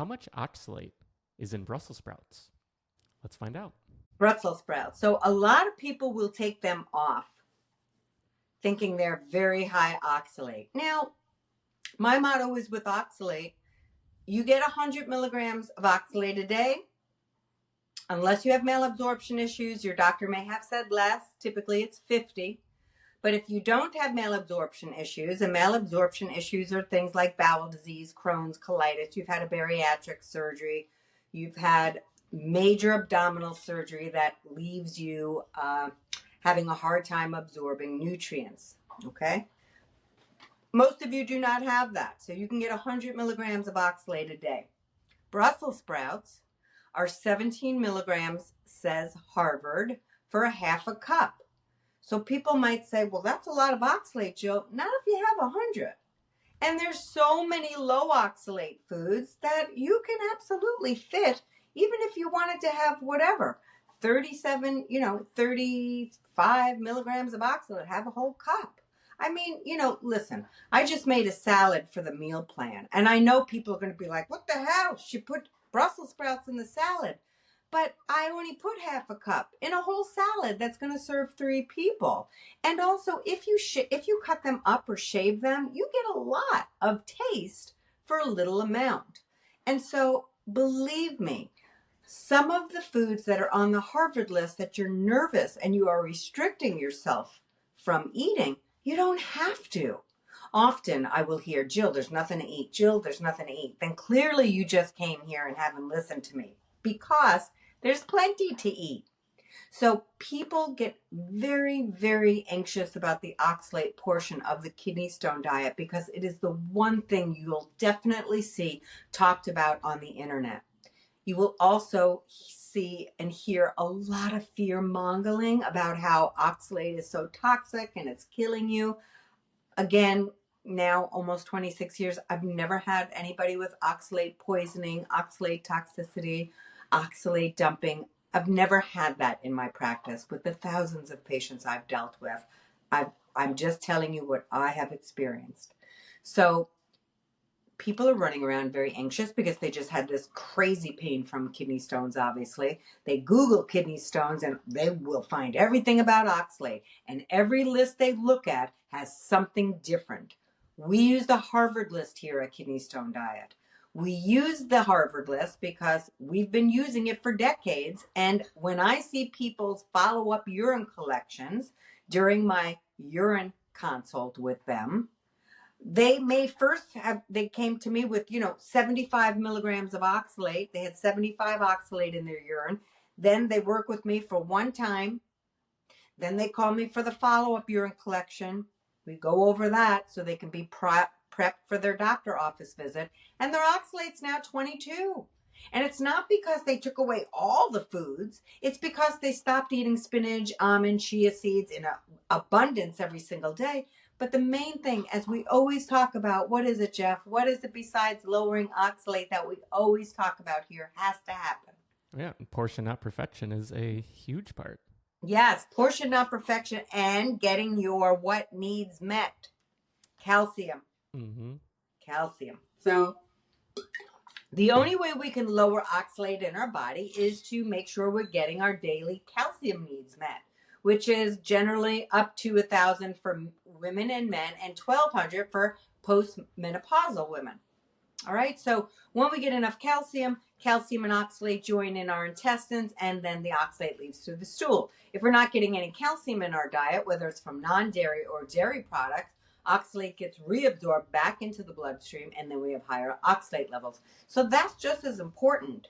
how much oxalate is in Brussels sprouts? Let's find out. Brussels sprouts. So a lot of people will take them off thinking they're very high oxalate. Now, my motto is with oxalate, you get 100 milligrams of oxalate a day. Unless you have malabsorption issues, your doctor may have said less. Typically, it's 50. But if you don't have malabsorption issues, and malabsorption issues are things like bowel disease, Crohn's, colitis, you've had a bariatric surgery, you've had major abdominal surgery that leaves you having a hard time absorbing nutrients, okay? Most of you do not have that, so you can get 100 milligrams of oxalate a day. Brussels sprouts are 17 milligrams, says Harvard, for a half a cup. So people might say, well, that's a lot of oxalate, Jill. Not if you have 100. And there's so many low oxalate foods that you can absolutely fit, even if you wanted to have whatever, 35 milligrams of oxalate, have a whole cup. I mean, listen, I just made a salad for the meal plan. And I know people are going to be like, what the hell? She put Brussels sprouts in the salad. But I only put half a cup in a whole salad that's going to serve 3 people. And also, if you cut them up or shave them, you get a lot of taste for a little amount. And so, believe me, some of the foods that are on the Harvard list that you're nervous and you are restricting yourself from eating, you don't have to. Often I will hear, Jill, there's nothing to eat. Jill, there's nothing to eat. Then clearly you just came here and haven't listened to me, because there's plenty to eat. So people get very, very anxious about the oxalate portion of the kidney stone diet because it is the one thing you'll definitely see talked about on the internet. You will also see and hear a lot of fear-mongering about how oxalate is so toxic and it's killing you. Again, now almost 26 years, I've never had anybody with oxalate poisoning, oxalate toxicity, oxalate dumping. I've never had that in my practice with the thousands of patients I've dealt with. I'm just telling you what I have experienced. So people are running around very anxious because they just had this crazy pain from kidney stones, obviously. They Google kidney stones and they will find everything about oxalate. And every list they look at has something different. We use the Harvard list here at Kidney Stone Diet. We use the Harvard list because we've been using it for decades. And when I see people's follow-up urine collections during my urine consult with them, they came to me with, 75 milligrams of oxalate. They had 75 oxalate in their urine. Then they work with me for one time. Then they call me for the follow-up urine collection. We go over that so they can be prepped for their doctor office visit. And their oxalate's now 22. And it's not because they took away all the foods. It's because they stopped eating spinach, almond, chia seeds in abundance every single day. But the main thing, as we always talk about, what is it, Jeff? What is it besides lowering oxalate that we always talk about here has to happen? Yeah, portion, not perfection is a huge part. Yes, portion, not perfection, and getting your what needs met. Calcium. Mm-hmm. Calcium. So the only way we can lower oxalate in our body is to make sure we're getting our daily calcium needs met, which is generally up to 1,000 for women and men and 1,200 for postmenopausal women. All right, so when we get enough calcium and oxalate join in our intestines, and then the oxalate leaves through the stool. If we're not getting any calcium in our diet, whether it's from non-dairy or dairy products, oxalate gets reabsorbed back into the bloodstream, and then we have higher oxalate levels. So that's just as important,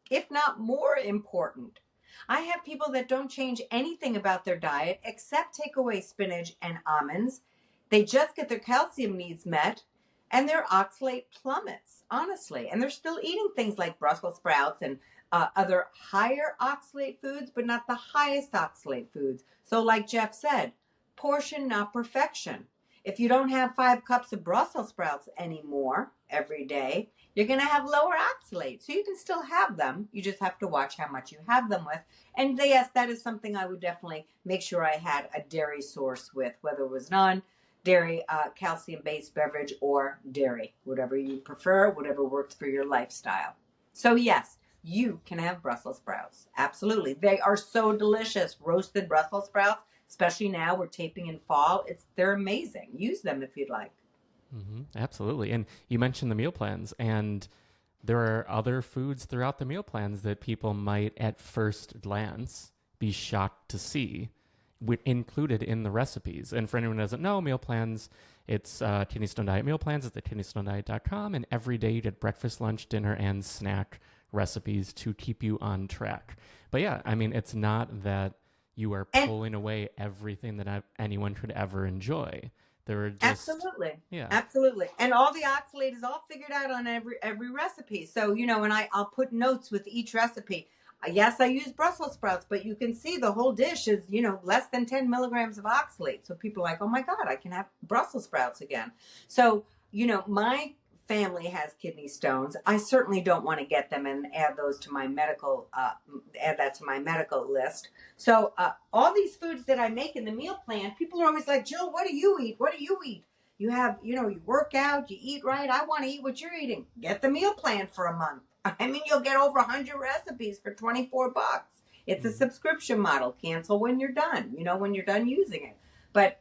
if not more important. I have people that don't change anything about their diet except take away spinach and almonds. They just get their calcium needs met, and their oxalate plummets, honestly. And they're still eating things like Brussels sprouts and other higher oxalate foods, but not the highest oxalate foods. So like Jeff said, portion, not perfection. If you don't have 5 cups of Brussels sprouts anymore every day, you're going to have lower oxalate. So you can still have them. You just have to watch how much you have them with. And yes, that is something I would definitely make sure I had a dairy source with, whether it was non-dairy dairy, calcium-based beverage, or dairy, whatever you prefer, whatever works for your lifestyle. So yes, you can have Brussels sprouts. Absolutely. They are so delicious. Roasted Brussels sprouts, especially now we're taping in fall. They're amazing. Use them if you'd like. Absolutely. And you mentioned the meal plans, and there are other foods throughout the meal plans that people might at first glance be shocked to see included in the recipes. And for anyone who doesn't know, meal plans, it's Kidney Stone Diet meal plans. It's at kidneystonediet.com. And every day you get breakfast, lunch, dinner, and snack recipes to keep you on track. But yeah, I mean, it's not that you are pulling away everything that anyone could ever enjoy. There are just absolutely. And all the oxalate is all figured out on every recipe. So, and I'll put notes with each recipe. Yes, I use Brussels sprouts, but you can see the whole dish is, less than 10 milligrams of oxalate. So people are like, oh my God, I can have Brussels sprouts again. So, my family has kidney stones. I certainly don't want to get them and add that to my medical list. So all these foods that I make in the meal plan, people are always like, Jill, what do you eat? What do you eat? You have, you work out, you eat right. I want to eat what you're eating. Get the meal plan for a month. I mean, you'll get over 100 recipes for $24. It's a subscription model. Cancel when you're done, when you're done using it. But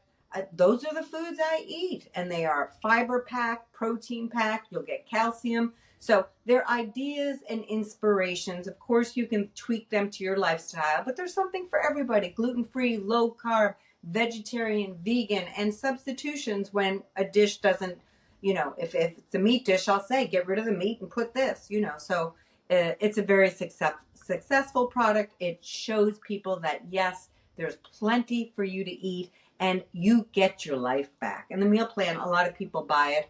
those are the foods I eat, and they are fiber packed, protein packed. You'll get calcium. So they're ideas and inspirations. Of course, you can tweak them to your lifestyle, but there's something for everybody. Gluten-free, low carb, vegetarian, vegan, and substitutions when a dish doesn't, if it's a meat dish, I'll say, get rid of the meat and put this, So it's a very successful product. It shows people that, yes, there's plenty for you to eat, and you get your life back. And the meal plan, a lot of people buy it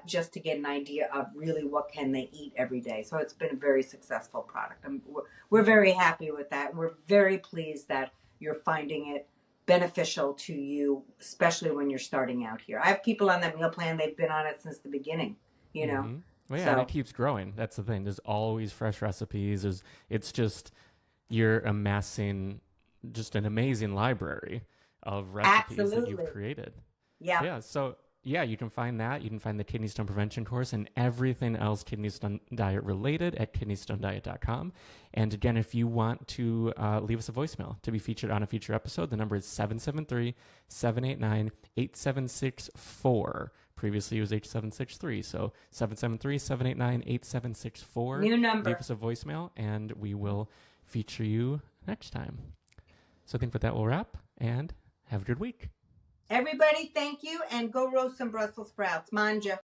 just to get an idea of really what can they eat every day. So it's been a very successful product. We're very happy with that. We're very pleased that you're finding it beneficial to you, especially when you're starting out here. I have people on that meal plan. They've been on it since the beginning, Well, yeah, and it keeps growing. That's the thing. There's always fresh recipes. It's just you're amassing just an amazing library of recipes that you've created. Yeah. So you can find that. You can find the Kidney Stone Prevention course and everything else Kidney Stone Diet related at kidneystonediet.com. And again, if you want to leave us a voicemail to be featured on a future episode, the number is 773-789-8764. Previously, it was 8763. So 773-789-8764. New number. Leave us a voicemail, and we will feature you next time. So I think with that, we'll wrap, and have a good week. Everybody, thank you, and go roast some Brussels sprouts. Manja.